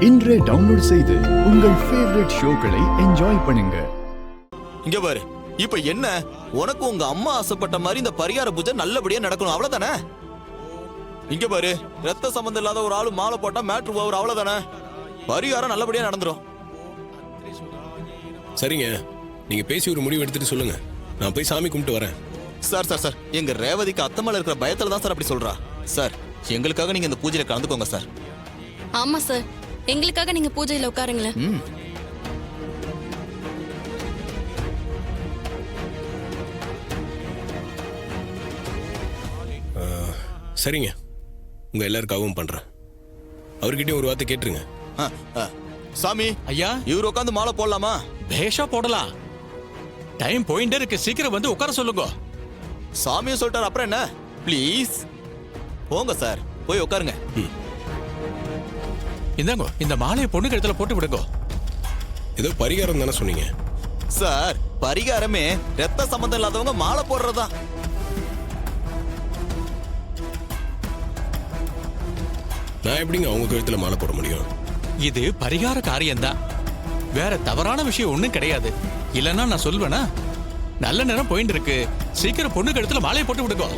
இன்றே டவுன்லோட் செய்து உங்கள் ஃபேவரட் ஷோக்களை என்ஜாய் பண்ணுங்க. இங்க பாரு, இப்ப என்ன உனக்கு உங்க அம்மா ஆசைப்பட்ட மாதிரி இந்த பரிகார பூஜை நல்லபடியா நடக்கணும், அவ்வளவுதானே? இங்க பாரு, ரத்த சம்பந்தம் இல்லாத ஒரு ஆளு மாலை போட்டா மேட்ரு ஓவர், அவ்வளவுதானே? பரிகாரம் நல்லபடியா நடந்துரும். சரிங்க, நீங்க பேசி ஒரு முடிவு எடுத்துட்டு சொல்லுங்க. நான் போய் சாமி கும்பிட்டு வரேன். சார், எங்க ரேவதிக்கு அத்தமல இருக்கிற பயத்துல தான் சார் அப்படி சொல்றா. சார், எங்களுக்காக நீங்க இந்த பூஜையில கலந்துக்கோங்க சார். ஆமா சார், எங்களுக்காக நீங்க பூஜையில உட்காருங்களேன். சரிங்க, உங்க எல்லாருக்காகவும் பண்றேன். அவர்கிட்டயும் ஒரு வார்த்தை கேட்டுருங்க. சாமி ஐயா, இவரு உட்காந்து மாலை போடலாமா? பேஷா போடலாம். டைம் போயிட்டே இருக்கு, சீக்கிரம் வந்து உட்கார சொல்லுங்க. சாமியும் சொல்லிட்டாரு, அப்புறம் என்ன? ப்ளீஸ் போங்க சார், போய் உட்காருங்க. இந்தாங்க, இந்த மாலையை பொண்ணு கழுத்துல போட்டு விடுங்க. ஏதோ பரிகாரம் தானே சொன்னீங்க? சார், பரிகாரமே ரத்த சம்பந்தம் இல்லாதவங்க மாலை போடுறதா. நான் எப்படிங்க அவங்க கழுத்துல மாலை போட முடியும்? இது பரிகார காரியம்தான், வேற தவறான விஷயம் ஒண்ணும் கிடையாது. இல்லன்னா நான் சொல்வேனா? நல்ல நேரம் போயிட்டு இருக்கு, சீக்கிரம் பொண்ணு கழுத்துல மாலையை போட்டு விடுங்க.